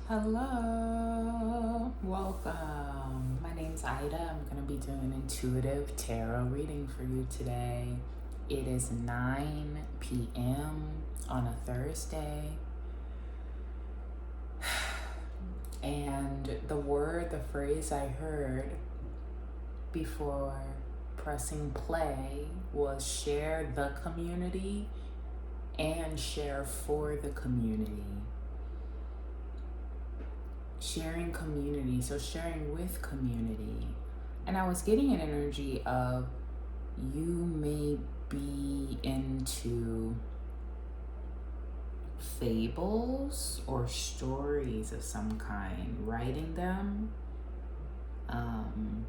Hello, welcome. My name's Ida. I'm going to be doing an intuitive tarot reading for you today. It is 9 p.m. on a Thursday. And the phrase I heard before pressing play was share the community and share for the community. Sharing community, so sharing with community. And I was getting an energy of you may be into fables or stories of some kind, writing them. And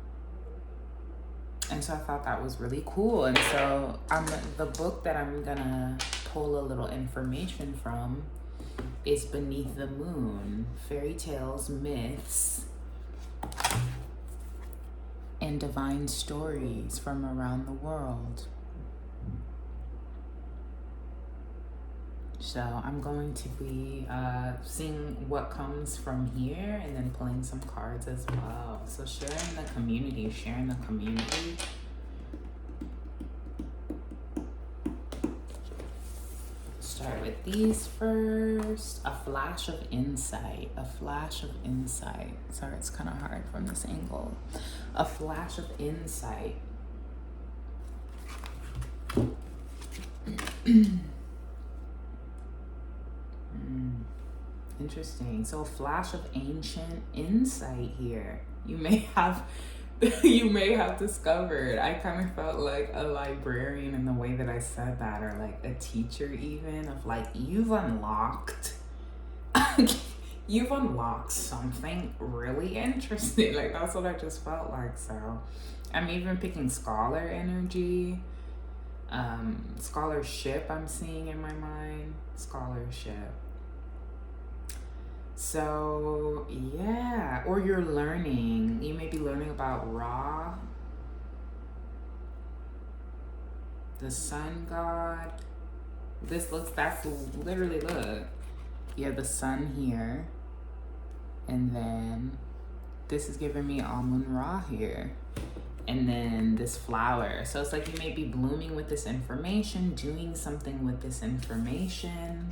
so I thought that was really cool. And so the book that I'm gonna pull a little information from is Beneath the Moon, Fairy Tales, Myths, and Divine Stories from Around the World. So I'm going to be seeing what comes from here and then pulling some cards as well. So sharing the community. Start with these first. A flash of insight. Sorry, it's kind of hard from this angle. A flash of insight. Interesting. So a flash of ancient insight here. You may have discovered. I kind of felt like a librarian in the way that I said that, or like a teacher even, of like you've unlocked something really interesting. Like that's what I just felt like. So I'm even picking scholar energy. Scholarship I'm seeing in my mind. Scholarship. So yeah, or you're learning. You may be learning about Ra, the sun god. That's literally, look. You have the sun here, and then this is giving me Amun-Ra here. And then this flower. So it's like you may be blooming with this information, doing something with this information.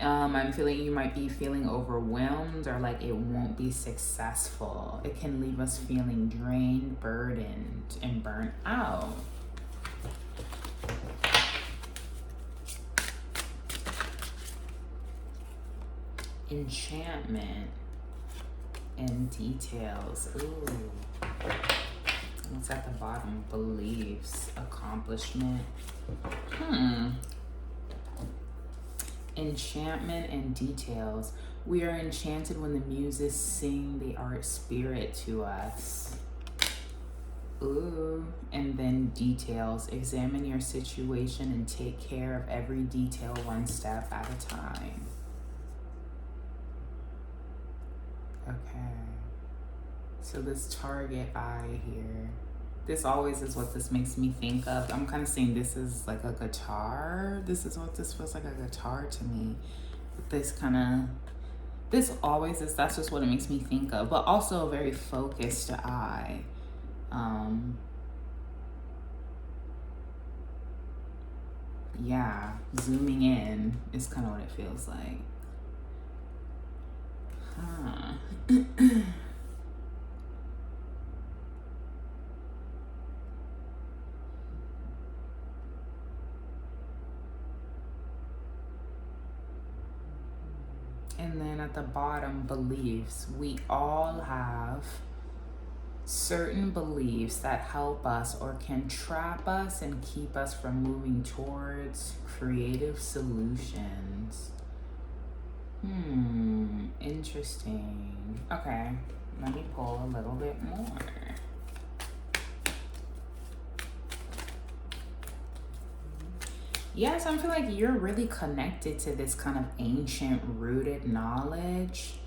I'm feeling you might be feeling overwhelmed, or like it won't be successful. It can leave us feeling drained, burdened, and burnt out. Enchantment and details. Ooh. What's at the bottom? Beliefs, accomplishment. Enchantment and details. We are enchanted when the muses sing the art spirit to us. Ooh. And then details. Examine your situation and take care of every detail one step at a time. Okay. So this target eye here. This always is what this makes me think of. I'm kind of saying this is like a guitar. This is what this feels like, a guitar to me. This always is, that's just what it makes me think of. But also a very focused eye. Yeah, zooming in is kind of what it feels like. And then at the bottom, beliefs. We all have certain beliefs that help us or can trap us and keep us from moving towards creative solutions. Interesting. Okay, let me pull a little bit more. Yes, I feel like you're really connected to this kind of ancient rooted knowledge.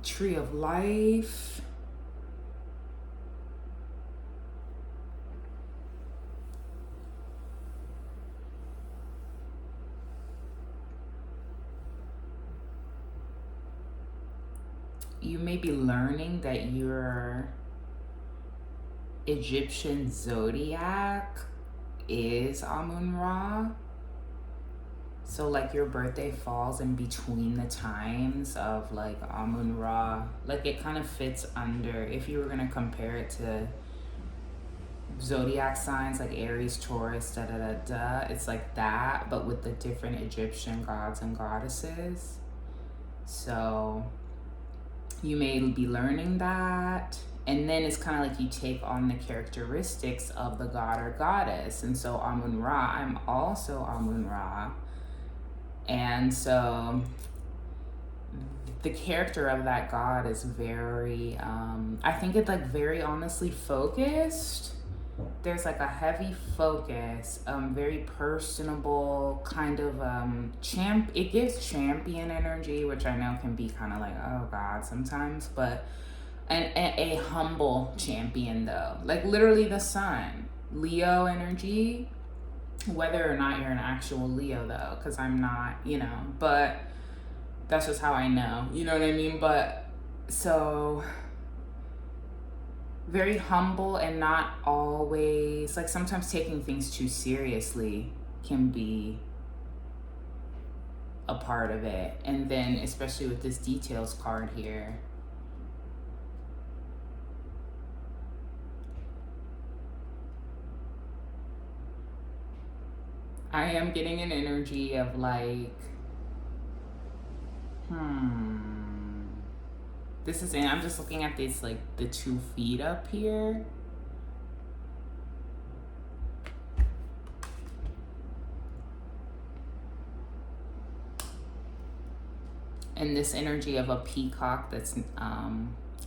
Tree of life. you may be learning that your Egyptian zodiac is Amun-Ra. So like your birthday falls in between the times of like Amun-Ra. Like it kind of fits under, if you were going to compare it to zodiac signs like Aries, Taurus, da da da da, it's like that, but with the different Egyptian gods and goddesses. So you may be learning that, and then it's kind of like you take on the characteristics of the god or goddess. And so Amun-Ra, I'm also Amun-Ra, and so the character of that god is very I think it's like very honestly focused. There's like a heavy focus, very personable, kind of it gives champion energy, which I know can be kind of like, oh god, sometimes, but a humble champion though. Like literally the sun, Leo energy, whether or not you're an actual Leo though, because I'm not, you know, but that's just how I know, you know what I mean? But so very humble, and not always, like sometimes taking things too seriously can be a part of it. And then especially with this details card here, I am getting an energy of like, this is, and I'm just looking at this, like the 2 feet up here. And this energy of a peacock that's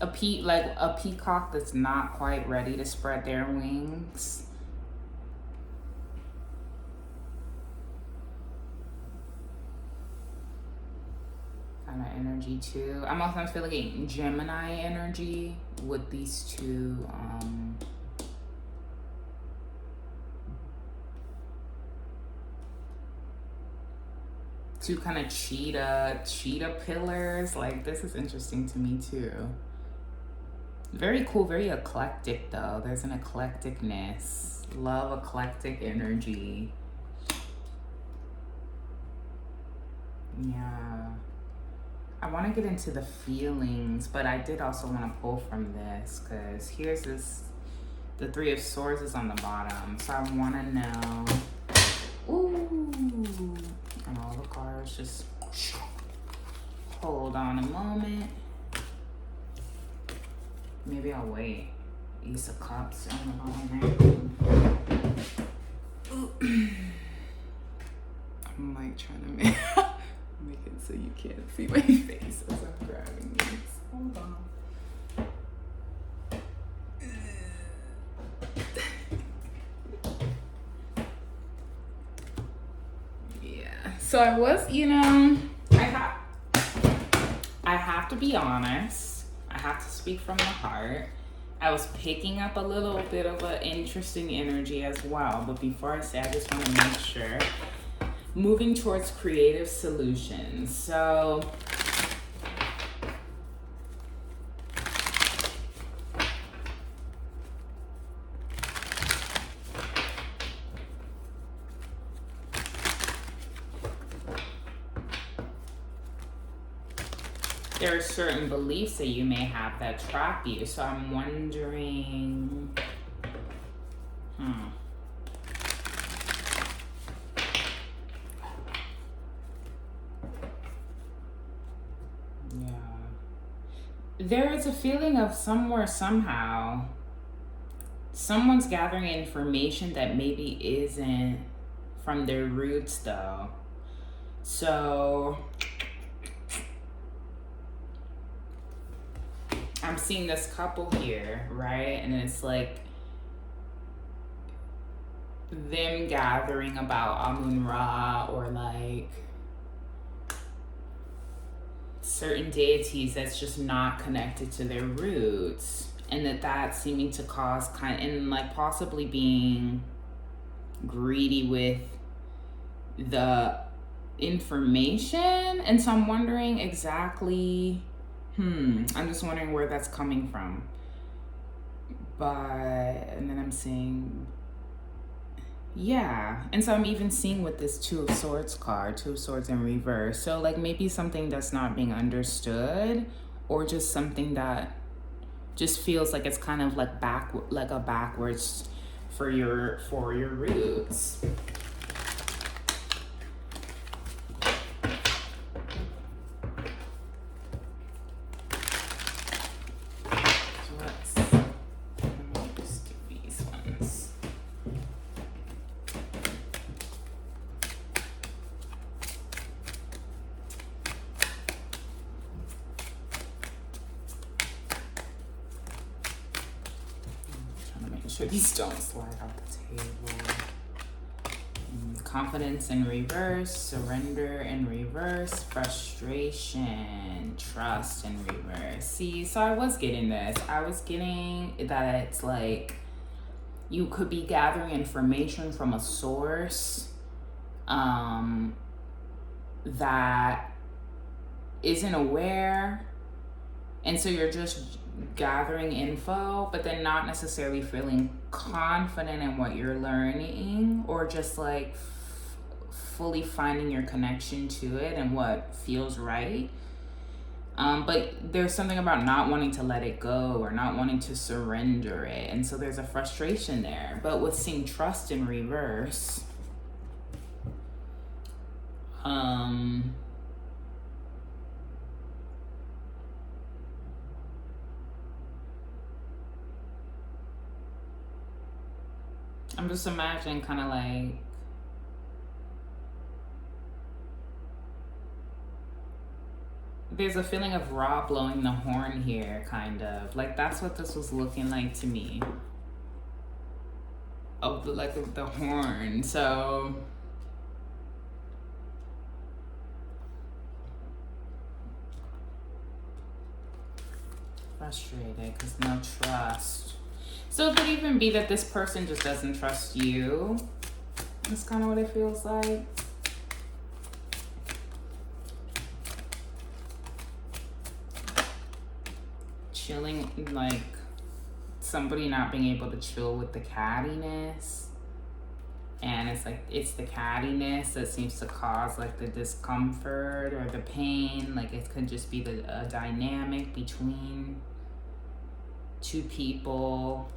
a peacock that's not quite ready to spread their wings. Kind of energy too. I'm also feeling Gemini energy with these two kind of cheetah pillars. Like this is interesting to me too. Very cool, very eclectic though. There's an eclecticness. Love eclectic energy. Yeah. I want to get into the feelings, but I did also want to pull from this, because here's this, the 3 of Swords is on the bottom. So I want to know, ooh, and all the cards, just hold on a moment. Maybe I'll wait. Ace of Cups on the bottom there. I'm like trying to make it so you can't see my face as I'm grabbing these. Hold on. Yeah. So I was, you know, I have to be honest. I have to speak from the heart. I was picking up a little bit of an interesting energy as well. But before I say, I just want to make sure. Moving towards creative solutions. So there are certain beliefs that you may have that trap you. So I'm wondering, there is a feeling of somewhere, somehow, someone's gathering information that maybe isn't from their roots though. So I'm seeing this couple here, right? And it's like them gathering about Amun-Ra, or like certain deities that's just not connected to their roots, and that's seeming to cause and like possibly being greedy with the information. And so I'm wondering exactly I'm just wondering where that's coming from. And then I'm seeing, yeah. And so I'm even seeing with this Two of Swords card, Two of Swords in reverse. So like maybe something that's not being understood, or just something that just feels like it's kind of like backwards for your roots. Sure these don't slide off the table. Confidence in reverse, surrender in reverse, frustration, trust in reverse. See, so I was getting this. I was getting that it's like you could be gathering information from a source that isn't aware, and so you're just gathering info, but then not necessarily feeling confident in what you're learning, or just like fully finding your connection to it and what feels right. But there's something about not wanting to let it go or not wanting to surrender it, and so there's a frustration there. But with seeing trust in reverse, I'm just imagining kind of like there's a feeling of Ra blowing the horn here, kind of. Like that's what this was looking like to me. Oh, like the horn. So frustrated because no trust. So it could even be that this person just doesn't trust you. That's kind of what it feels like. Chilling, like somebody not being able to chill with the cattiness. And it's like, it's the cattiness that seems to cause like the discomfort or the pain. Like it could just be a dynamic between two people.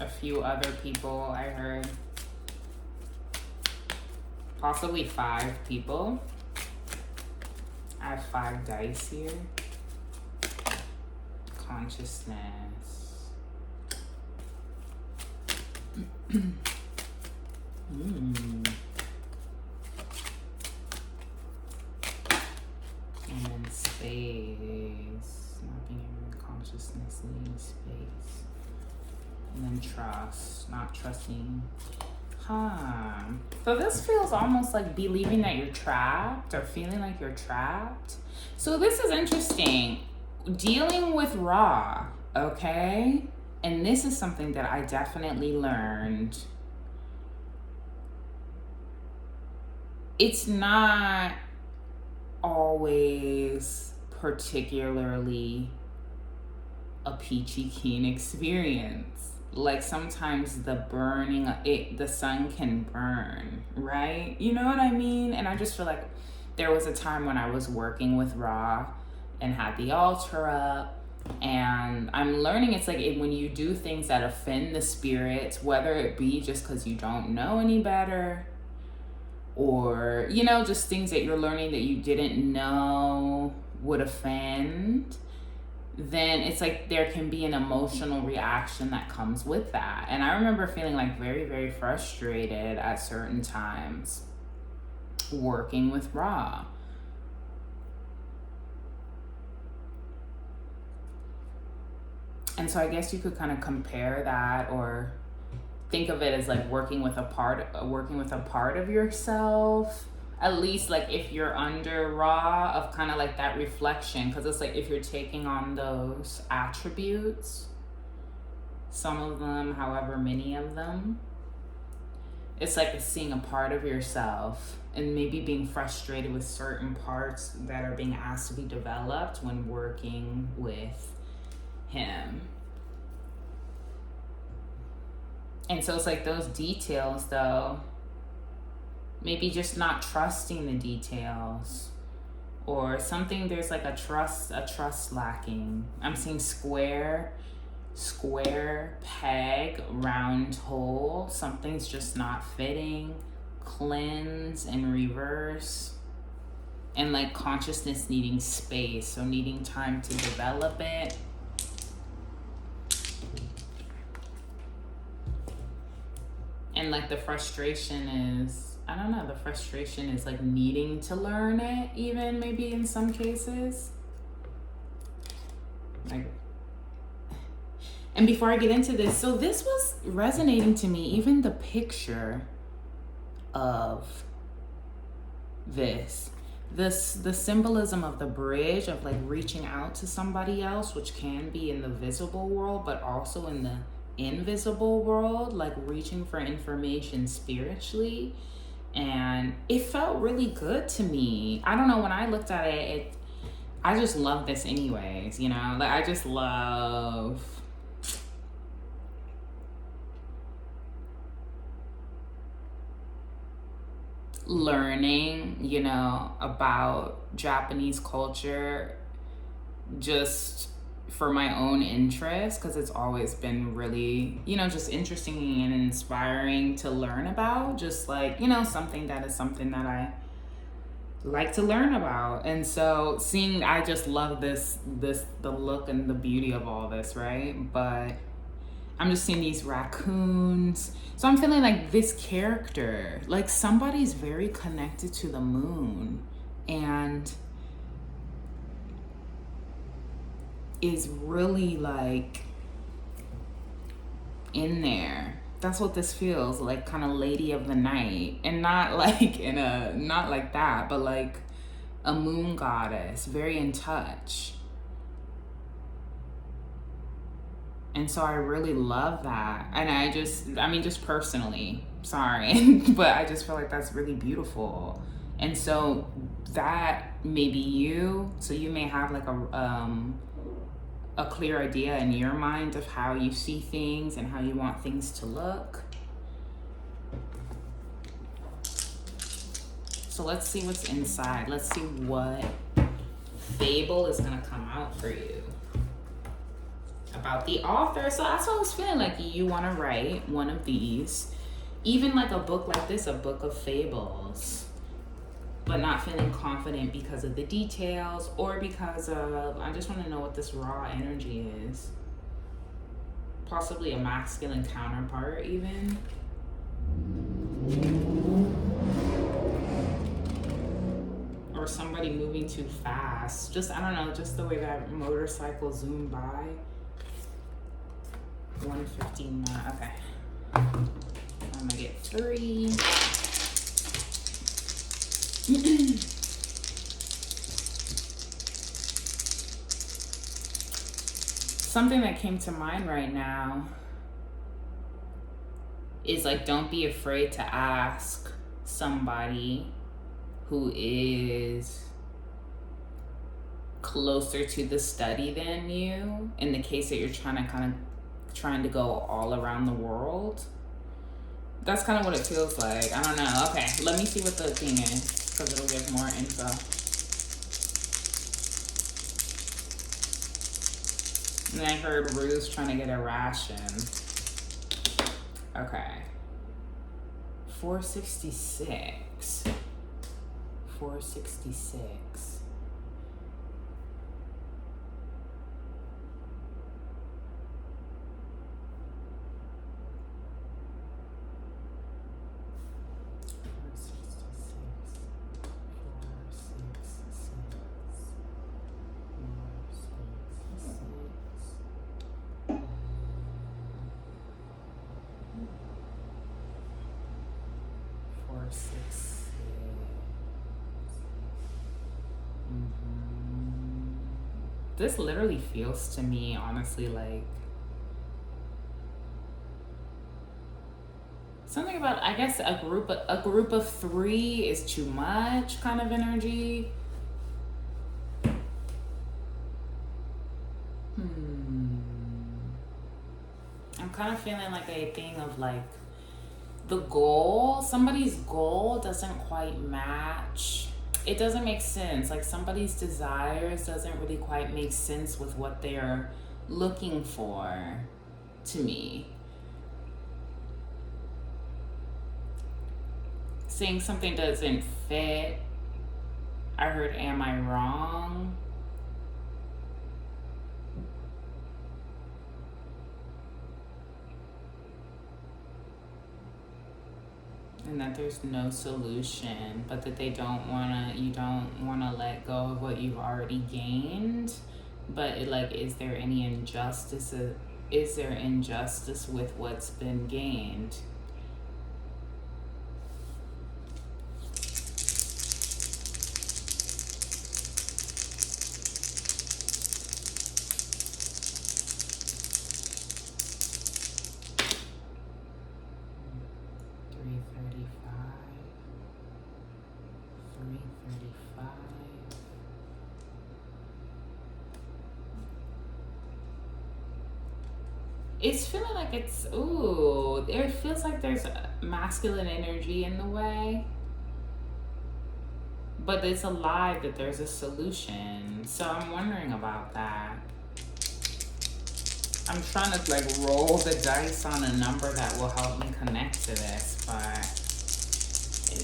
A few other people I heard. Possibly 5 people. I have 5 dice here. Consciousness. And then space. Not being able to consciousness, leaving space. And then trust, not trusting. So this feels almost like believing that you're trapped or feeling like you're trapped. So this is interesting. Dealing with Ra, okay? And this is something that I definitely learned. It's not always particularly a peachy keen experience. Like sometimes the sun can burn, right? You know what I mean? And I just feel like there was a time when I was working with Ra and had the altar up, and I'm learning it's like when you do things that offend the spirits, whether it be just because you don't know any better, or, you know, just things that you're learning that you didn't know would offend, then it's like there can be an emotional reaction that comes with that. And I remember feeling like very, very frustrated at certain times working with Ra. And so I guess you could kind of compare that, or think of it as like working with a part of yourself. At least like if you're under Ra, of kind of like that reflection, because it's like if you're taking on those attributes, some of them, however many of them, It's like seeing a part of yourself and maybe being frustrated with certain parts that are being asked to be developed when working with him. And so it's like those details, though, maybe just not trusting the details or something. There's like a trust lacking. I'm seeing square, peg, round hole. Something's just not fitting. Cleanse and reverse. And like consciousness needing space, so needing time to develop it. And like the frustration is, I don't know, the frustration is like needing to learn it, even maybe in some cases. Like, and before I get into this, so this was resonating to me, even the picture of this. The symbolism of the bridge, of like reaching out to somebody else, which can be in the visible world, but also in the invisible world, like reaching for information spiritually. And it felt really good to me. I don't know, when I looked at it, I just love this anyways, you know? Like, I just love learning, you know, about Japanese culture just for my own interest, because it's always been really, you know, just interesting and inspiring to learn about. Just like, you know, something that I like to learn about. And so seeing, I just love the look and the beauty of all this, right? But I'm just seeing these raccoons. So I'm feeling like this character, like somebody's very connected to the moon and is really like in there. That's what this feels like, kind of lady of the night. And not like not like that, but like a moon goddess, very in touch. And so I really love that. And just personally, sorry, but I just feel like that's really beautiful. And so that may be you. So you may have like a clear idea in your mind of how you see things and how you want things to look. So let's see what's inside. Let's see what fable is gonna come out for you about the author. So that's what I was feeling, like you wanna write one of these, even like a book like this, a book of fables, but not feeling confident because of the details or because of, I just want to know what this raw energy is. Possibly a masculine counterpart even. Or somebody moving too fast. Just, I don't know, just the way that motorcycle zoomed by. 1:15, okay. I'm gonna get 3. Something that came to mind right now is like, don't be afraid to ask somebody who is closer to the study than you, in the case that you're trying to go all around the world. That's kind of what it feels like. I don't know. Okay, let me see what the thing is, because it'll give more info. And I heard Rue's trying to get a ration. Okay. 466. 466. This literally feels to me, honestly, like Something about, I guess, a group of 3 is too much kind of energy. I'm kind of feeling like a thing of like the goal, somebody's goal doesn't quite match. It doesn't make sense. Like somebody's desires doesn't really quite make sense with what they're looking for to me. Saying something doesn't fit. I heard, am I wrong? And that there's no solution, but that you don't wanna let go of what you've already gained. But is there any injustice? Is there injustice with what's been gained? It's feeling like it feels like there's masculine energy in the way, but it's a lie that there's a solution. So I'm wondering about that. I'm trying to roll the dice on a number that will help me connect to this, but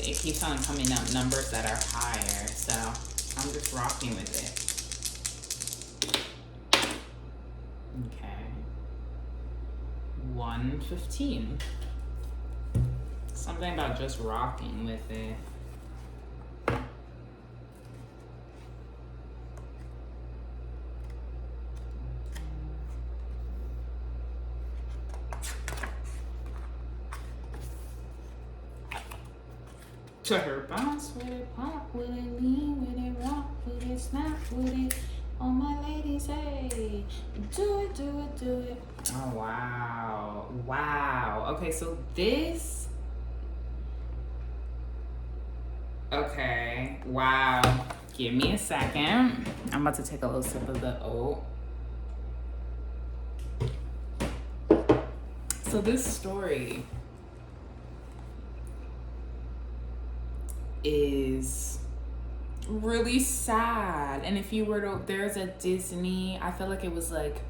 it keeps on coming up numbers that are higher, so I'm just rocking with it. Okay. 115. Something about just rocking with it. To her bounce with it, pop with it, lean with it, rock with it, snap with it. All my ladies, hey, do it, do it, do it. Oh, wow. Wow. Okay, so this. Okay, wow. Give me a second. I'm about to take a little sip of the oat. So this story is really sad. And if you were to, there's a Disney, I feel like it was like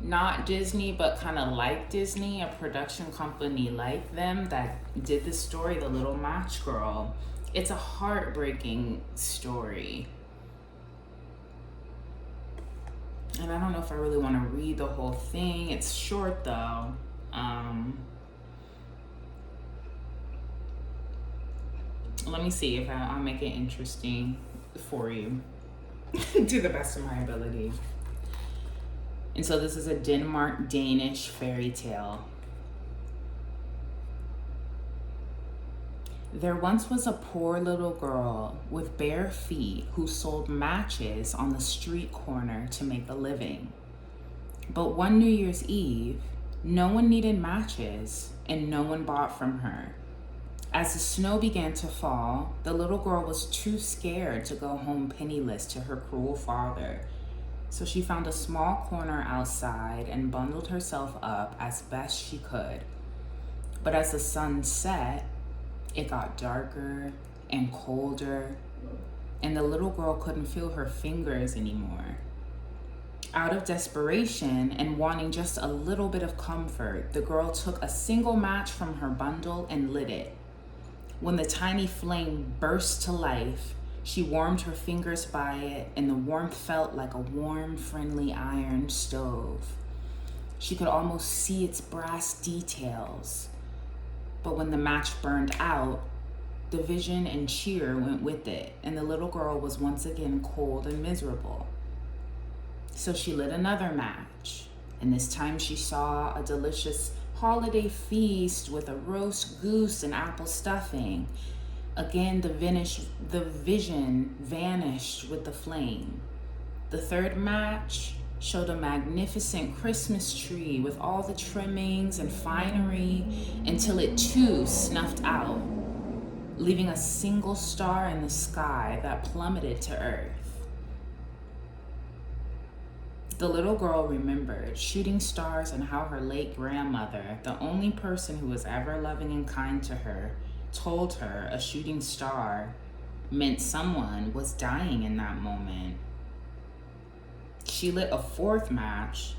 not Disney, but kind of like Disney, a production company like them that did this story, The Little Match Girl. It's a heartbreaking story. And I don't know if I really want to read the whole thing. It's short though. Let me see if I'll make it interesting for you to the best of my ability. And so this is a Danish fairy tale. There once was a poor little girl with bare feet who sold matches on the street corner to make a living. But one New Year's Eve, no one needed matches and no one bought from her. As the snow began to fall, the little girl was too scared to go home penniless to her cruel father. So she found a small corner outside and bundled herself up as best she could. But as the sun set, it got darker and colder, and the little girl couldn't feel her fingers anymore. Out of desperation and wanting just a little bit of comfort, the girl took a single match from her bundle and lit it. When the tiny flame burst to life, she warmed her fingers by it, and the warmth felt like a warm, friendly iron stove. She could almost see its brass details. But when the match burned out, the vision and cheer went with it, and the little girl was once again cold and miserable. So she lit another match, and this time she saw a delicious holiday feast with a roast goose and apple stuffing. Again, the vision vanished with the flame. The third match showed a magnificent Christmas tree with all the trimmings and finery until it too snuffed out, leaving a single star in the sky that plummeted to earth. The little girl remembered shooting stars and how her late grandmother, the only person who was ever loving and kind to her, told her a shooting star meant someone was dying in that moment. She lit a fourth match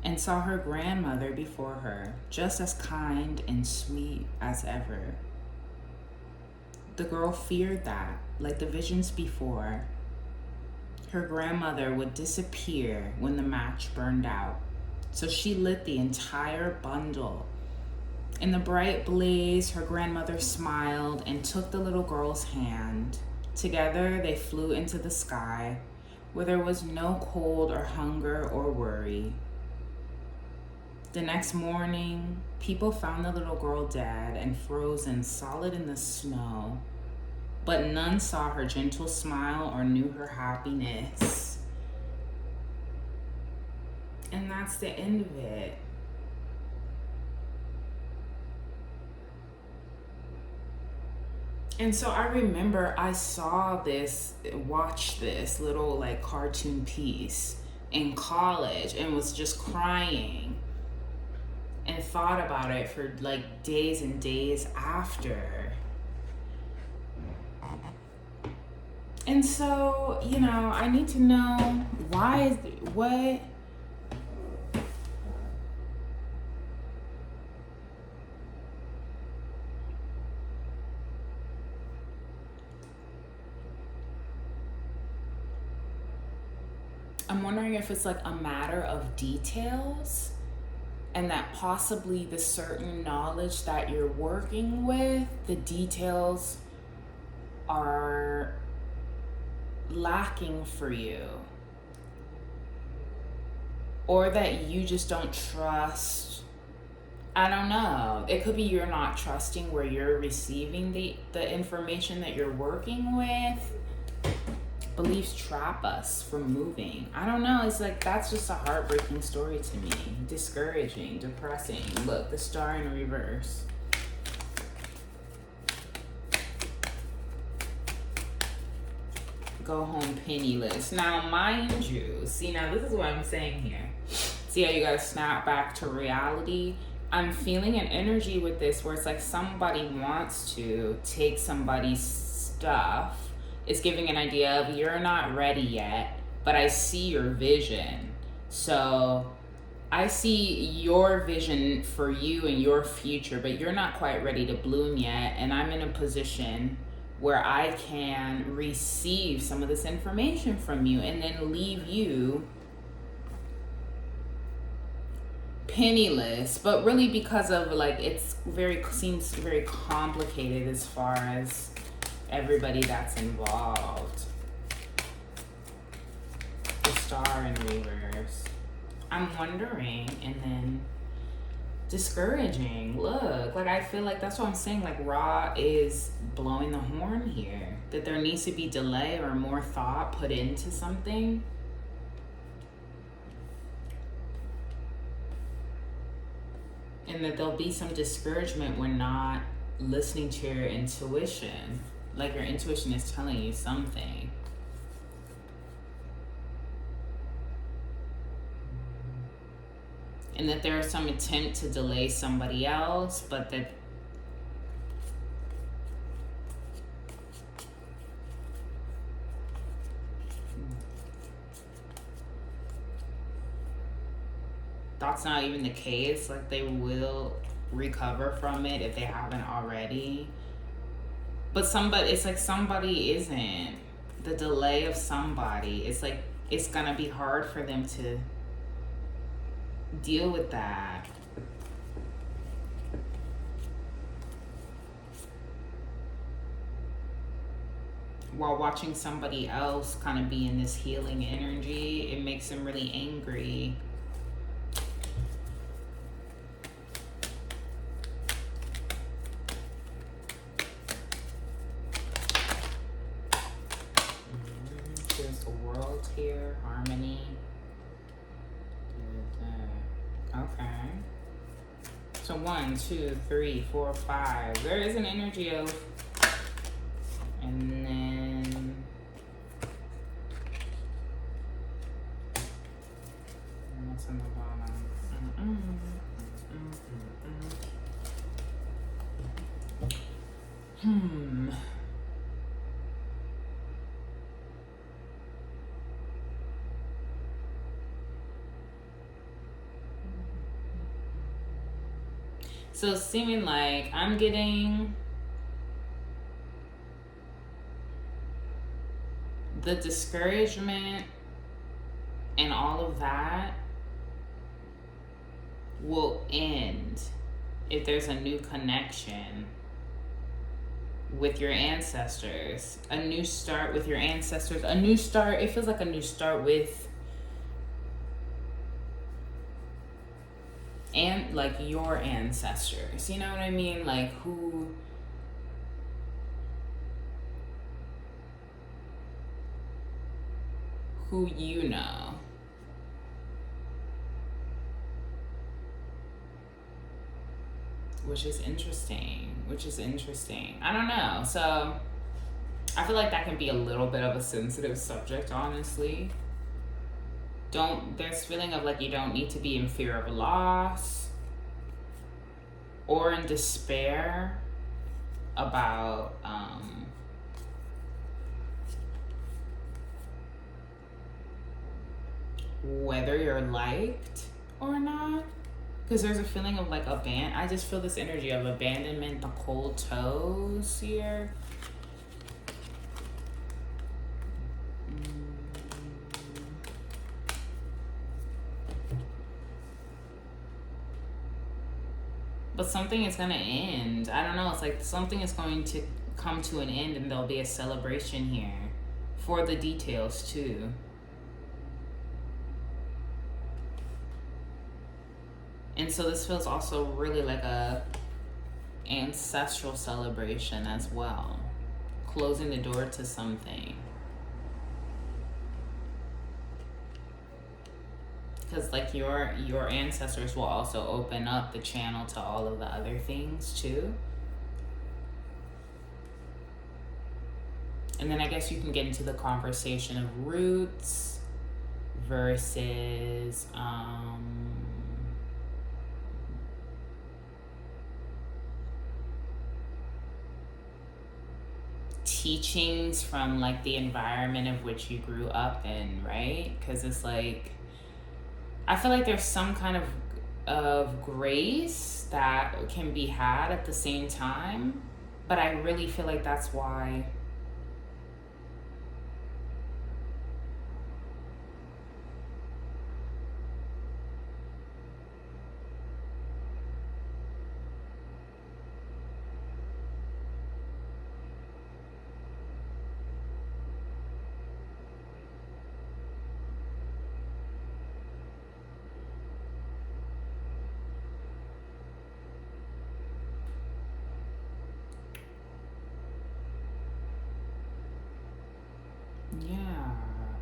and saw her grandmother before her, just as kind and sweet as ever. The girl feared that, like the visions before, her grandmother would disappear when the match burned out. So she lit the entire bundle. In the bright blaze, her grandmother smiled and took the little girl's hand. Together, they flew into the sky, where there was no cold or hunger or worry. The next morning, people found the little girl dead and frozen solid in the snow, but none saw her gentle smile or knew her happiness. And that's the end of it. And so I remember I watched this little like cartoon piece in college and was just crying and thought about it for like days and days after. And so, I need to know what I'm wondering if it's like a matter of details, and that possibly the certain knowledge that you're working with, the details are lacking for you, or that you just don't trust. I don't know. It could be you're not trusting where you're receiving the information that you're working with. Beliefs trap us from moving. I don't know. It's like, that's just a heartbreaking story to me. Discouraging, depressing. Look, the star in reverse. Go home penniless. Now, mind you, see, now this is what I'm saying here. See how you gotta snap back to reality? I'm feeling an energy with this where it's like somebody wants to take somebody's stuff. It's giving an idea of you're not ready yet, but I see your vision. So I see your vision for you and your future, but you're not quite ready to bloom yet. And I'm in a position where I can receive some of this information from you and then leave you penniless, but really because of like, seems very complicated as far as everybody that's involved. The star in reverse. I'm wondering, and then discouraging. Look, like I feel like that's what I'm saying. Like Ra is blowing the horn here. That there needs to be delay or more thought put into something. And that there'll be some discouragement when not listening to your intuition. Like your intuition is telling you something. And that there is some attempt to delay somebody else, but that that's not even the case. Like they will recover from it if they haven't already. But it's like somebody isn't. The delay of somebody, it's like it's gonna be hard for them to deal with that. While watching somebody else kind of be in this healing energy, it makes them really angry. There's the world here, harmony. Okay. So 1, 2, 3, 4, 5. There is an energy of, and then what's on the bottom? So seeming like I'm getting the discouragement and all of that will end if there's a new connection with your ancestors, a new start with your ancestors, a new start. It feels like a new start with and like your ancestors, you know what I mean? Like who you know. Which is interesting. I don't know. So I feel like that can be a little bit of a sensitive subject, honestly. There's feeling of like you don't need to be in fear of loss or in despair about whether you're liked or not. Because there's a feeling of like I just feel this energy of abandonment, the cold toes here. But something is going to end. I don't know. It's like something is going to come to an end and there'll be a celebration here for the details too. And so this feels also really like a ancestral celebration as well. Closing the door to something. Because like your ancestors will also open up the channel to all of the other things too. And then I guess you can get into the conversation of roots versus teachings from like the environment of which you grew up in, right? Because it's like I feel like there's some kind of grace that can be had at the same time, but I really feel like that's why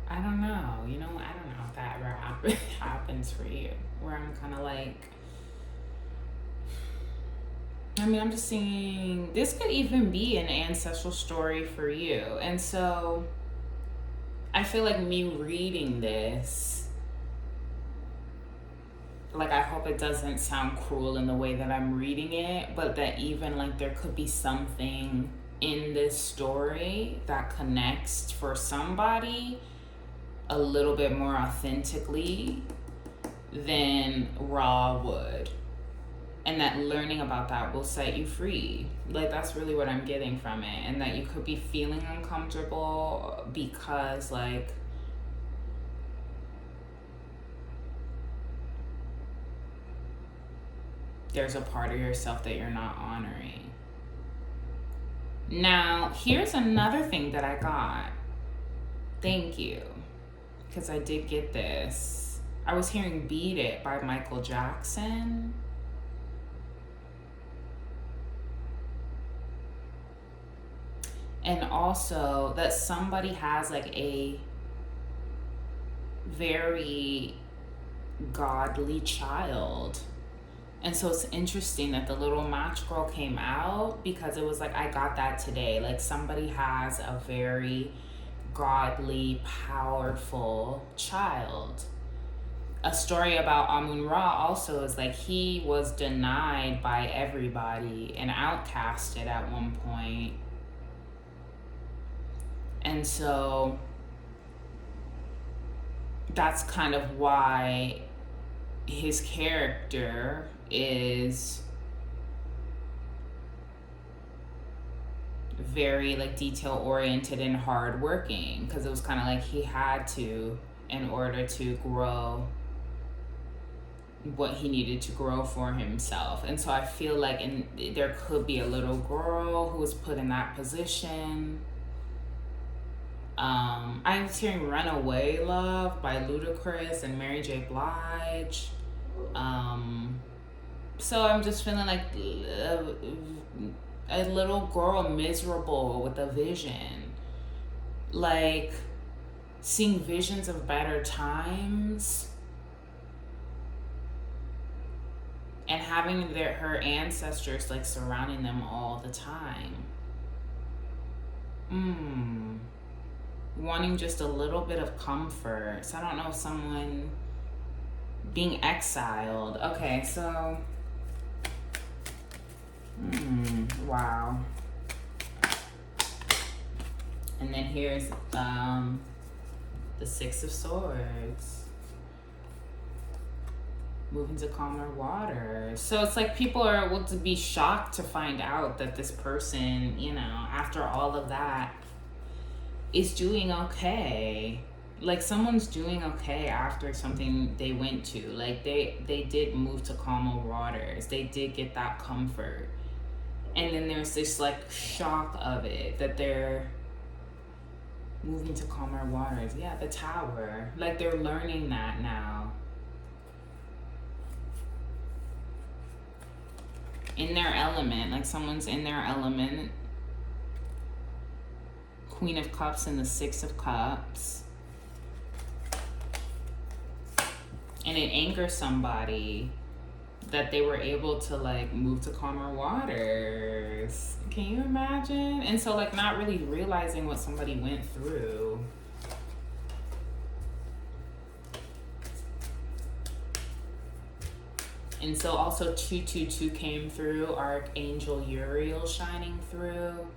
I don't know. You know, I don't know if that ever happens for you, where I'm kind of like, I mean, I'm just seeing this could even be an ancestral story for you. And so I feel like me reading this, like I hope it doesn't sound cruel in the way that I'm reading it, but that even like there could be something in this story that connects for somebody a little bit more authentically than raw would. And that learning about that will set you free. Like that's really what I'm getting from it. And that you could be feeling uncomfortable because like there's a part of yourself that you're not honoring. Now, here's another thing that I got. Thank you. Because I did get this. I was hearing Beat It by Michael Jackson. And also that somebody has like a very godly child. And so it's interesting that the little match girl came out, because it was like, I got that today. Like, somebody has a very godly, powerful child. A story about Amun-Ra also is like, he was denied by everybody and outcasted at one point. And so that's kind of why his character is very like detail oriented and hard working, because it was kind of like he had to, in order to grow what he needed to grow for himself. And so I feel like there could be a little girl who was put in that position. I was hearing Runaway Love by Ludacris and Mary J. Blige. So I'm just feeling like a little girl miserable with a vision. Like, seeing visions of better times and having her ancestors like surrounding them all the time. Wanting just a little bit of comfort. So I don't know if someone being exiled. Okay, so wow. And then here's the Six of Swords. Moving to calmer waters. So it's like people are able to be shocked to find out that this person, you know, after all of that, is doing okay. Like, someone's doing okay after something they went to. Like, they did move to calmer waters. They did get that comfort. And then there's this like shock of it, that they're moving to calmer waters. Yeah, the Tower. Like, they're learning that now. In their element. Like, someone's in their element. Queen of Cups and the Six of Cups. And it angers somebody that they were able to like move to calmer waters. Can you imagine? And so like not really realizing what somebody went through. And so also 222 came through, Archangel Uriel shining through.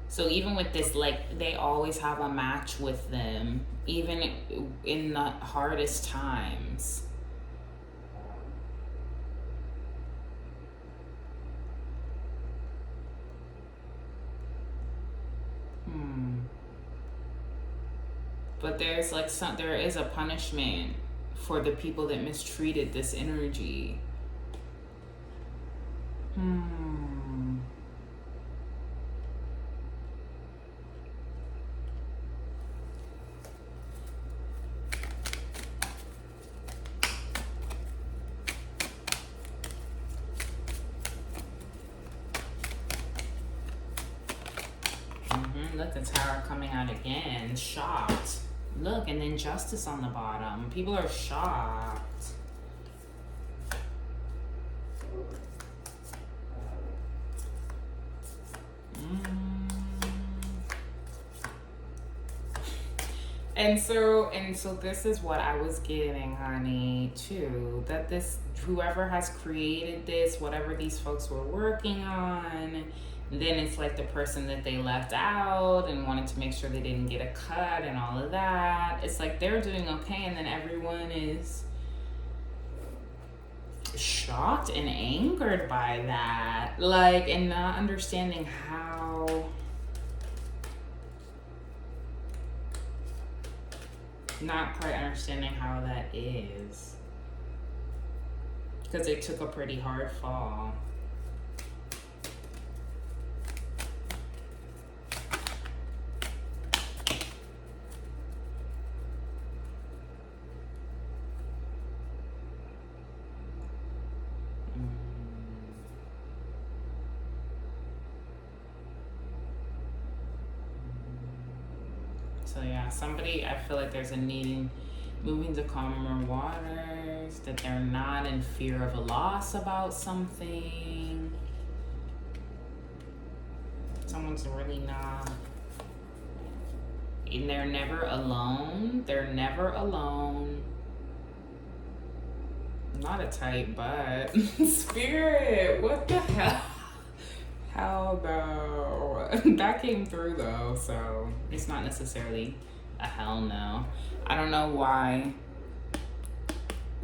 So even with this, like, they always have a match with them, even in the hardest times. But there's like there is a punishment for the people that mistreated this energy. Look, the Tower coming out again. Shocked. Look, and then Justice on the bottom. People are shocked. And so this is what I was getting, honey, too. That this, whoever has created this, whatever these folks were working on, then it's like the person that they left out and wanted to make sure they didn't get a cut and all of that. It's like they're doing okay, and then everyone is shocked and angered by that. Like, and not understanding how... Not quite understanding how that is. Because they took a pretty hard fall. So yeah, somebody, I feel like there's a needing, moving to calmer waters, that they're not in fear of a loss about something. Someone's really not, and they're never alone. They're never alone. Not a tight butt. Spirit, what the hell? How though? That came through though, so it's not necessarily a hell no. I don't know why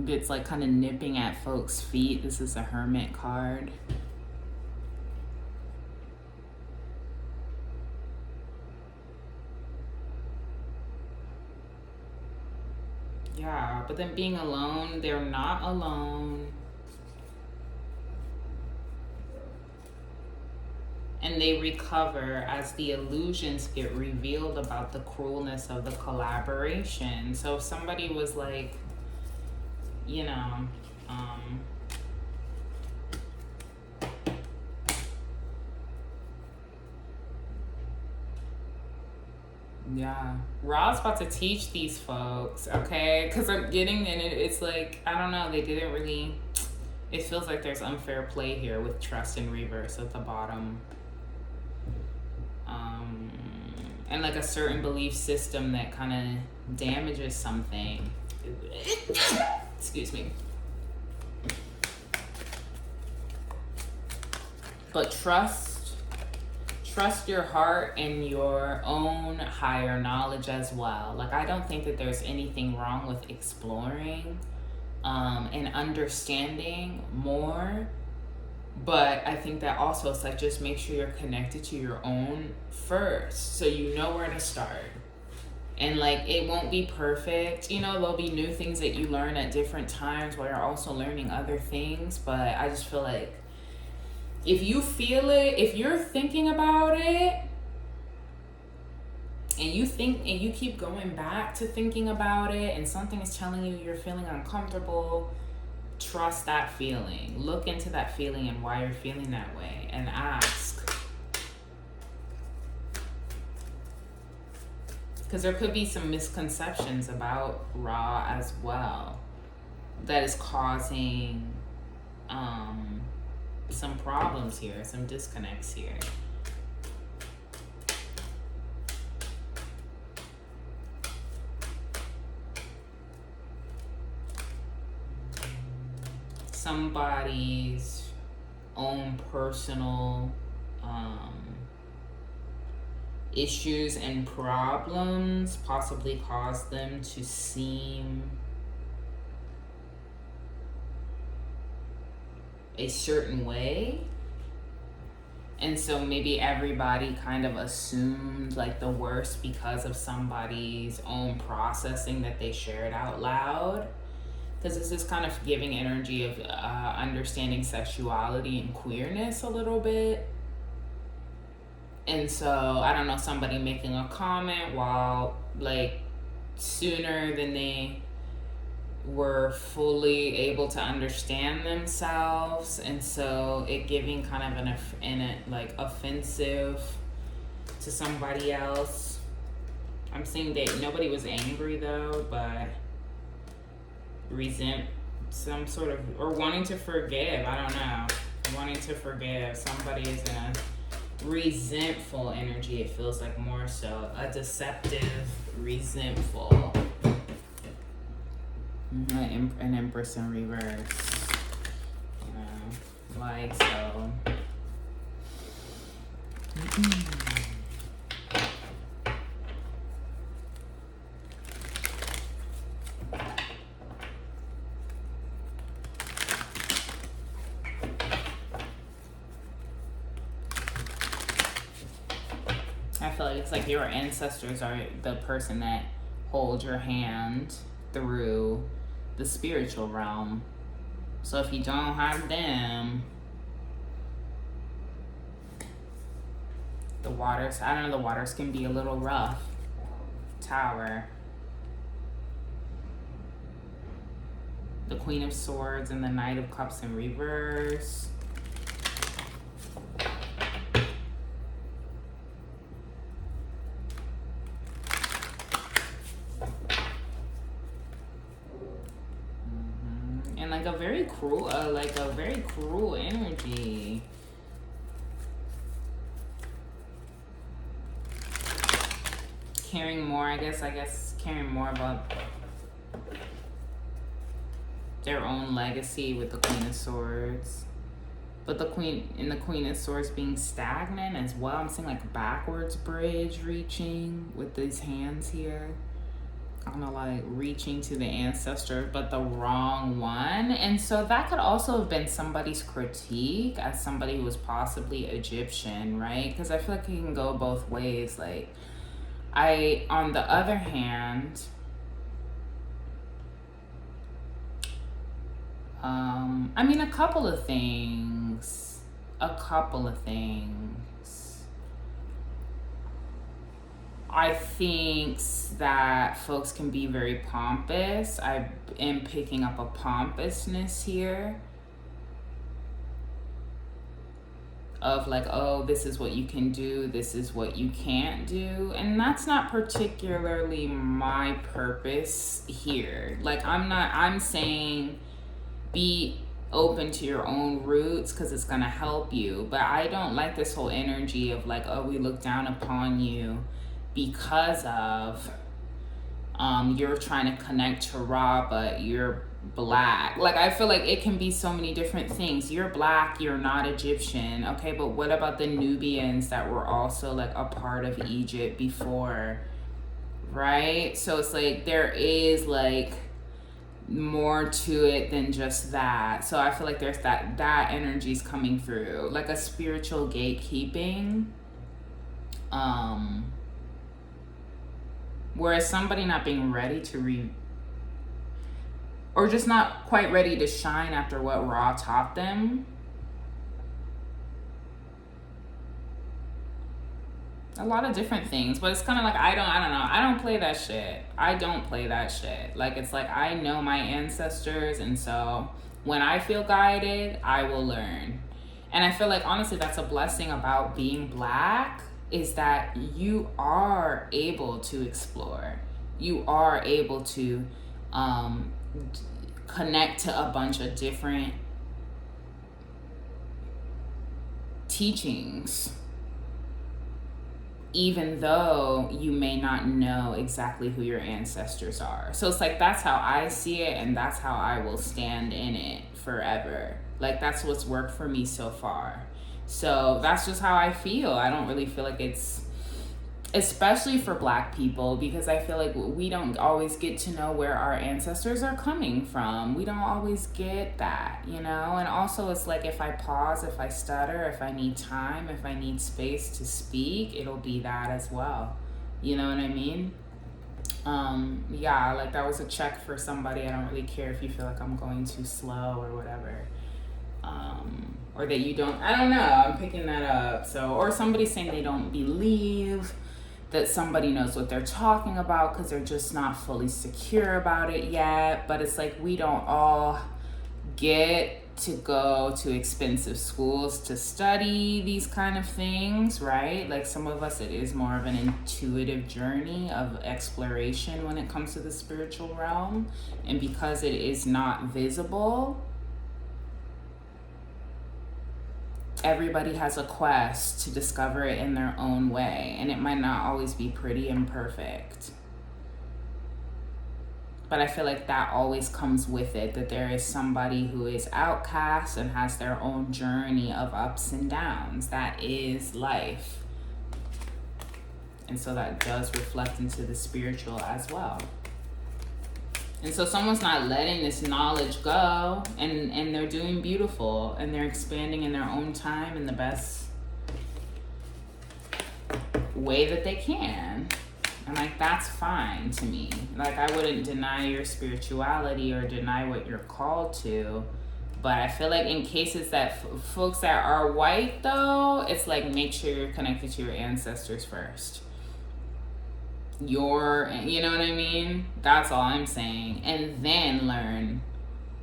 it's like kind of nipping at folks' feet. This is a Hermit card. Yeah, but then being alone, they're not alone. And they recover as the illusions get revealed about the cruelness of the collaboration. So if somebody was like, you know, yeah, Ra's about to teach these folks, okay? Because I'm getting in it, it's like, I don't know, they didn't really, it feels like there's unfair play here with trust in reverse at the bottom. And like a certain belief system that kind of damages something. Excuse me. But trust your heart and your own higher knowledge as well. Like, I don't think that there's anything wrong with exploring and understanding more. But I think that also it's like, just make sure you're connected to your own first, so you know where to start. And like, it won't be perfect. You know, there'll be new things that you learn at different times while you're also learning other things. But I just feel like if you feel it, if you're thinking about it, and you think, and you keep going back to thinking about it, and something is telling you you're feeling uncomfortable, trust that feeling. Look into that feeling and why you're feeling that way, and ask. Because there could be some misconceptions about Ra as well that is causing some problems here, some disconnects here. Somebody's own personal issues and problems possibly cause them to seem a certain way. And so maybe everybody kind of assumed like the worst because of somebody's own processing that they shared out loud. Because this is kind of giving energy of understanding sexuality and queerness a little bit. And so, I don't know, somebody making a comment while, like, sooner than they were fully able to understand themselves. And so, it giving kind of an offensive to somebody else. I'm seeing that nobody was angry, though, but resent some sort of, or wanting to forgive, I don't know, wanting to forgive. Somebody is in a resentful energy, it feels like, more so a deceptive, resentful. An Empress in reverse, like so. I feel like it's like your ancestors are the person that holds your hand through the spiritual realm. So if you don't have them, the waters, I don't know, the waters can be a little rough. Tower. The Queen of Swords and the Knight of Cups in reverse. cruel, like a very cruel energy. Caring more, I guess caring more about their own legacy with the Queen of Swords. But the Queen of Swords being stagnant as well. I'm seeing like backwards bridge reaching with these hands here. Kind of like reaching to the ancestor, but the wrong one. And so that could also have been somebody's critique as somebody who was possibly Egyptian, right? Because I feel like it can go both ways. Like, on the other hand, I mean, a couple of things. I think that folks can be very pompous. I am picking up a pompousness here. Of like, oh, this is what you can do, this is what you can't do. And that's not particularly my purpose here. Like, I'm saying be open to your own roots because it's gonna help you. But I don't like this whole energy of like, oh, we look down upon you because of you're trying to connect to Ra, but you're Black. Like, I feel like it can be so many different things. You're Black, you're not Egyptian. Okay, but what about the Nubians that were also like a part of Egypt before, right? So it's like there is like more to it than just that. So I feel like there's that energy's coming through, like a spiritual gatekeeping. Whereas somebody not being ready to or just not quite ready to shine after what Ra taught them. A lot of different things, but it's kind of like, I don't know. I don't play that shit. Like, it's like, I know my ancestors, and so when I feel guided, I will learn. And I feel like, honestly, that's a blessing about being Black, is that you are able to explore. You are able to connect to a bunch of different teachings, even though you may not know exactly who your ancestors are. So it's like, that's how I see it, and that's how I will stand in it forever. Like, that's what's worked for me so far. So that's just how I feel. I don't really feel like it's, especially for Black people, because I feel like we don't always get to know where our ancestors are coming from. We don't always get that, you know? And also, it's like, if I pause, if I stutter, if I need time, if I need space to speak, it'll be that as well. You know what I mean? Yeah, like, that was a check for somebody. I don't really care if you feel like I'm going too slow or whatever. Or that you don't, I don't know, I'm picking that up. So, or somebody saying they don't believe that somebody knows what they're talking about because they're just not fully secure about it yet. But it's like, we don't all get to go to expensive schools to study these kind of things, right? Like, some of us, it is more of an intuitive journey of exploration when it comes to the spiritual realm. And because it is not visible, everybody has a quest to discover it in their own way, and it might not always be pretty and perfect. But I feel like that always comes with it, that there is somebody who is outcast and has their own journey of ups and downs. That is life. And so that does reflect into the spiritual as well. And so someone's not letting this knowledge go, and they're doing beautiful, and they're expanding in their own time in the best way that they can. And like, that's fine to me. Like, I wouldn't deny your spirituality or deny what you're called to. But I feel like in cases that folks that are white, though, it's like, make sure you're connected to your ancestors first. You know what I mean? That's all I'm saying. And then learn.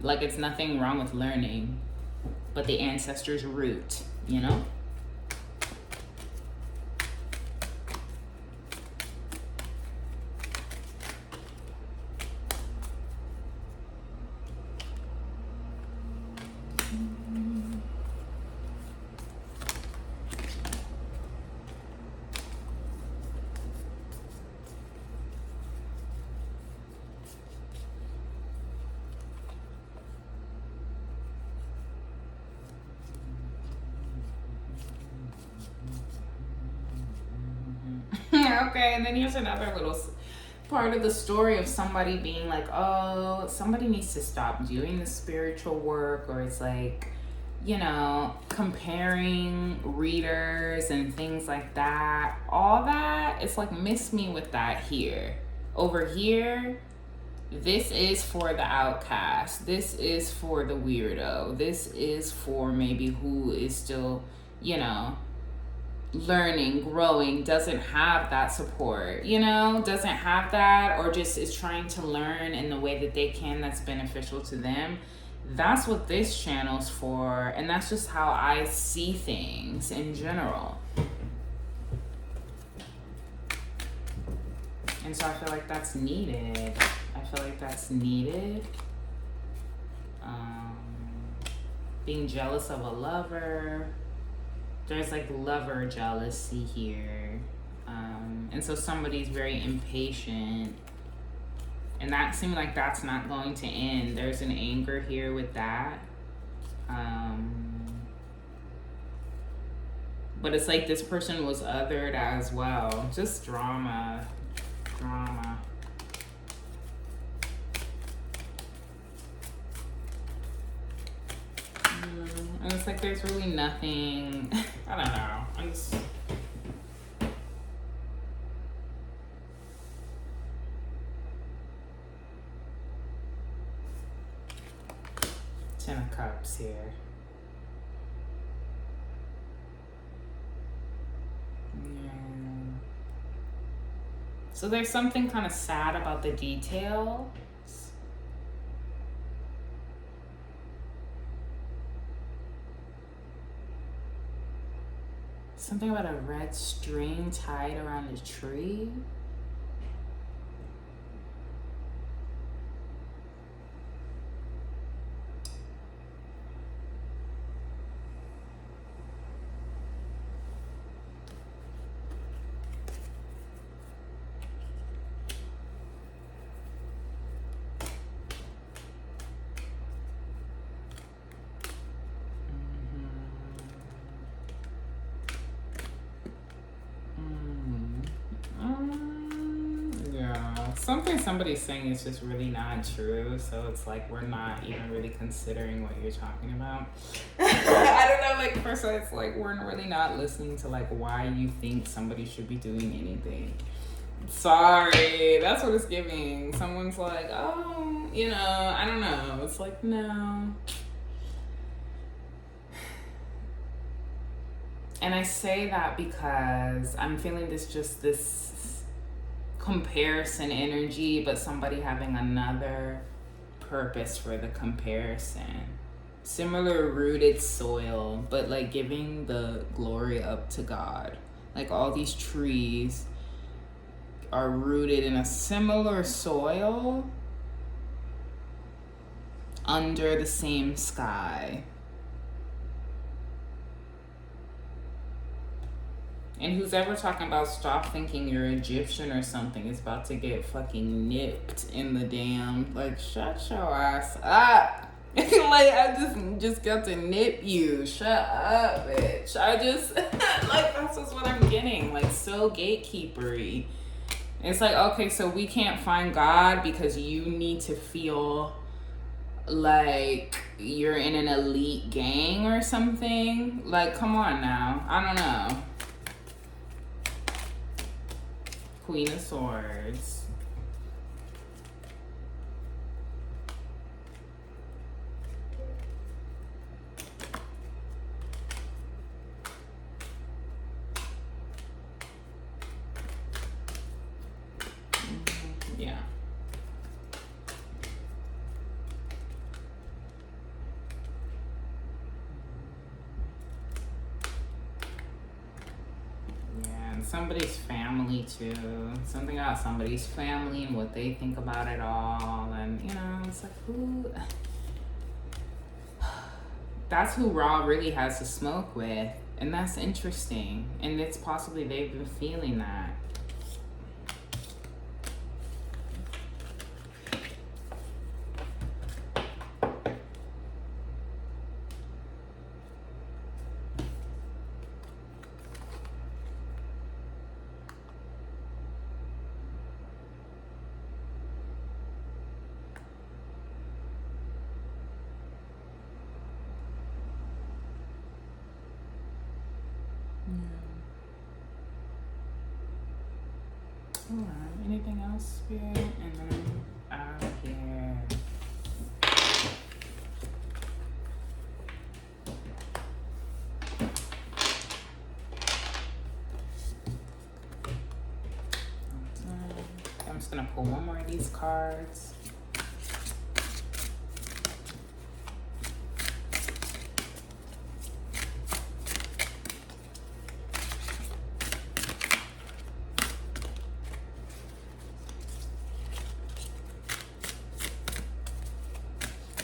Like, it's nothing wrong with learning, but the ancestors' root, you know? Okay, and then here's another little part of the story of somebody being like, oh, somebody needs to stop doing the spiritual work, or it's like, you know, comparing readers and things like that. All that, it's like, miss me with that here. Over here, this is for the outcast. This is for the weirdo. This is for maybe who is still, you know, learning, growing, doesn't have that support, you know, doesn't have that, or just is trying to learn in the way that they can that's beneficial to them. That's what this channel's for, and that's just how I see things in general. And so I feel like that's needed. Being jealous of a lover. There's like lover jealousy here. And so somebody's very impatient. And that seems like that's not going to end. There's an anger here with that. But it's like this person was othered as well. Just drama. And it's like there's really nothing, I don't know. I'm just... Ten of Cups here. Yeah. So there's something kind of sad about the detail. Something about a red string tied around a tree. Something somebody's saying is just really not true, so it's like we're not even really considering what you're talking about. I don't know, like first it's like we're really not listening to like why you think somebody should be doing anything. Sorry, that's what it's giving. Someone's like, oh, you know, I don't know. It's like, no. And I say that because I'm feeling this comparison energy, but somebody having another purpose for the comparison. Similar rooted soil, but like giving the glory up to God. Like all these trees are rooted in a similar soil under the same sky. And who's ever talking about stop thinking you're Egyptian or something is about to get fucking nipped in the damn, like, shut your ass up. Like, I just got to nip you. Shut up, bitch. I just, like, that's just what I'm getting. Like, so gatekeepery. It's like, okay, so we can't find God because you need to feel like you're in an elite gang or something. Like, come on now. I don't know. Queen of Swords. Yeah. Somebody's family too. Something about somebody's family and what they think about it all. And you know, it's like, who? That's who Ra really has to smoke with. And that's interesting. And it's possibly they've been feeling that. Alright, anything else, Spirit? And then out of here. I'm just gonna pull one more of these cards.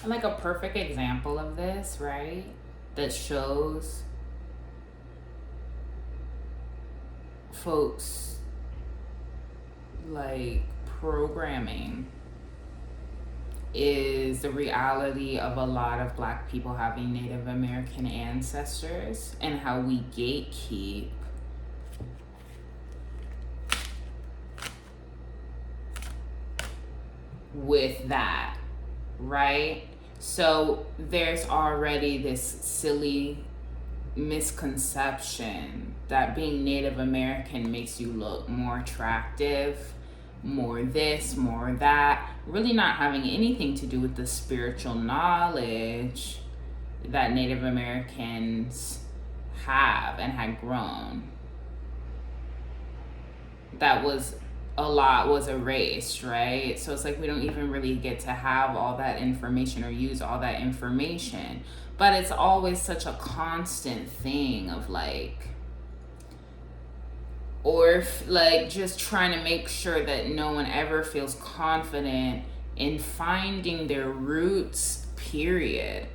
Like a perfect example of this, right? That shows folks like programming is the reality of a lot of Black people having Native American ancestors and how we gatekeep with that, right? So there's already this silly misconception that being Native American makes you look more attractive, more this, more that, really not having anything to do with the spiritual knowledge that Native Americans have and had grown. That was a lot was erased, right? So it's like we don't even really get to have all that information or use all that information. But it's always such a constant thing of like, or if, like, just trying to make sure that no one ever feels confident in finding their roots, period.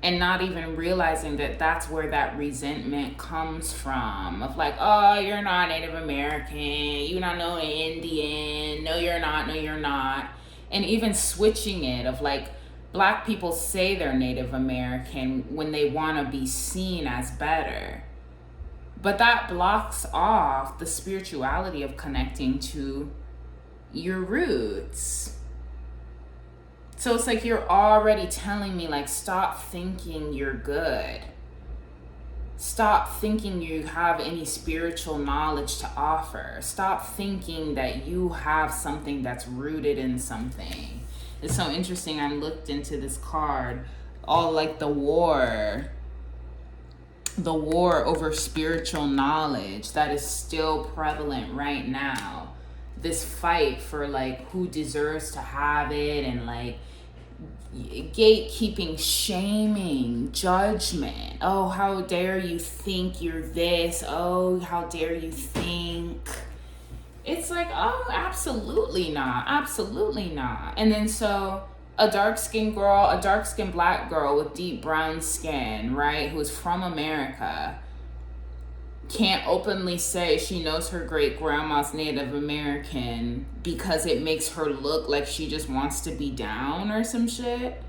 And not even realizing that that's where that resentment comes from. Of like, oh, you're not Native American. You're not no Indian. No, you're not. No, you're not. And even switching it of like, Black people say they're Native American when they want to be seen as better. But that blocks off the spirituality of connecting to your roots. So it's like you're already telling me, like, stop thinking you're good. Stop thinking you have any spiritual knowledge to offer. Stop thinking that you have something that's rooted in something. It's so interesting. I looked into this card, all like the war over spiritual knowledge that is still prevalent right now. This fight for like who deserves to have it, and like gatekeeping, shaming, judgment. Oh, how dare you think you're this? Oh, how dare you think? It's like, oh, absolutely not. Absolutely not. And then so a dark-skinned girl, a dark-skinned Black girl with deep brown skin, right, who's from America, can't openly say she knows her great-grandma's Native American because it makes her look like she just wants to be down or some shit.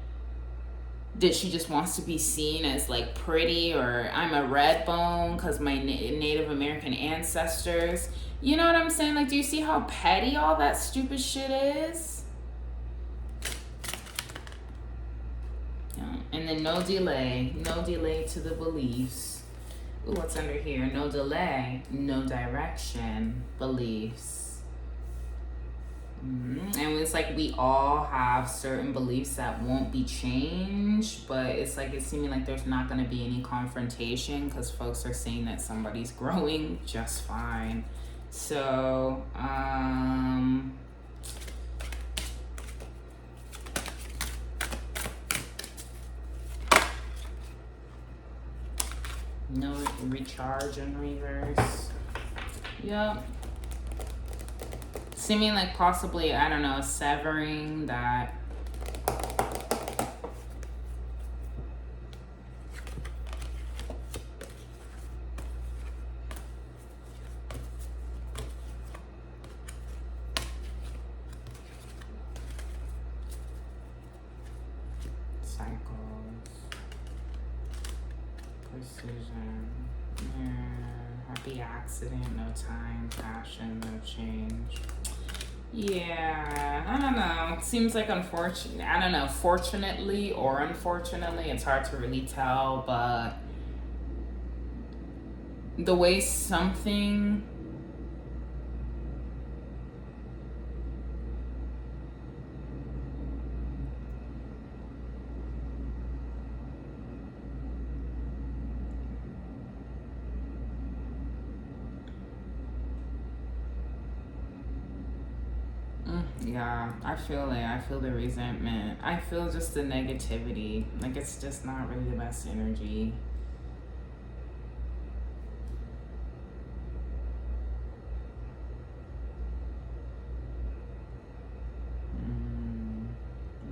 That she just wants to be seen as like pretty, or I'm a red bone because my Native American ancestors. You know what I'm saying? Like, do you see how petty all that stupid shit is? Yeah. And then no delay to the beliefs. Ooh, what's under here? No delay, no direction, beliefs. And it's like we all have certain beliefs that won't be changed, but it's like it's seeming like there's not going to be any confrontation because folks are saying that somebody's growing just fine. So, no recharge and reverse. Yep. Seeming like possibly, I don't know, severing that. Cycles. Precision. Happy accident, no time, passion, no change. Yeah, I don't know. It seems like unfortunate. I don't know, fortunately or unfortunately, it's hard to really tell, but the way something Yeah, I feel it. I feel the resentment. I feel just the negativity. Like, it's just not really the best energy.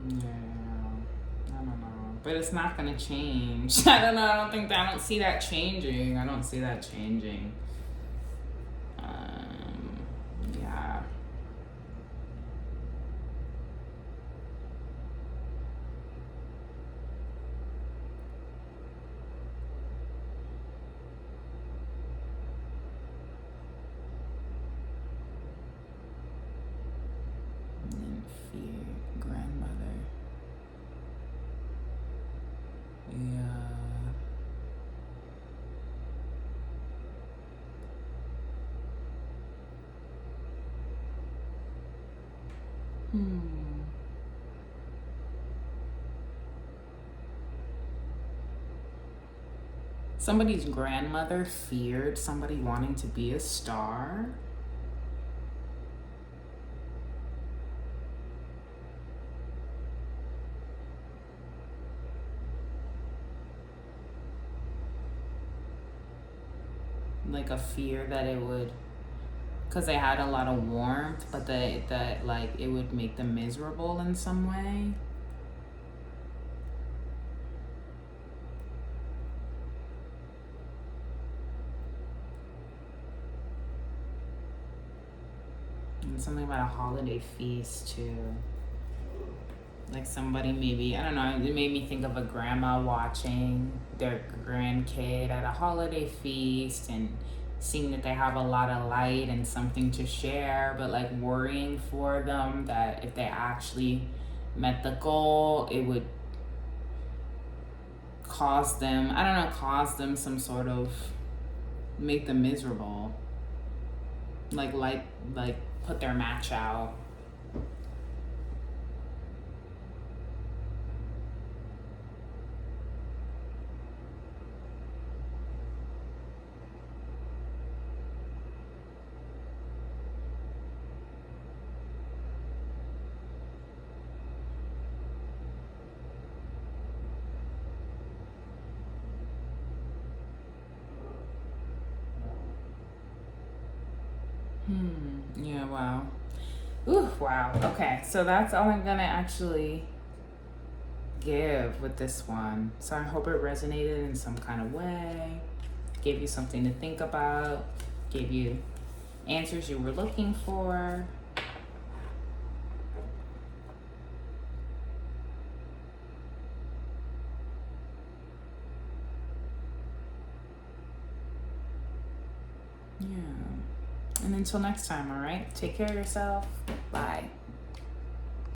Yeah, I don't know. But it's not gonna change. I don't know. I don't see that changing. I don't see that changing. Yeah. And then fear, grandmother. Yeah. Somebody's grandmother feared somebody wanting to be a star. Like a fear that it would, because they had a lot of warmth, but that like it would make them miserable in some way. And something about a holiday feast too. Like somebody maybe, I don't know, it made me think of a grandma watching their grandkid at a holiday feast and seeing that they have a lot of light and something to share, but like worrying for them that if they actually met the goal, it would cause them, I don't know, cause them some sort of, make them miserable. Like put their match out. Yeah, wow. Ooh, wow. Okay, so that's all I'm gonna actually give with this one. So I hope it resonated in some kind of way, gave you something to think about, gave you answers you were looking for. Yeah. And until next time, all right? Take care of yourself. Bye.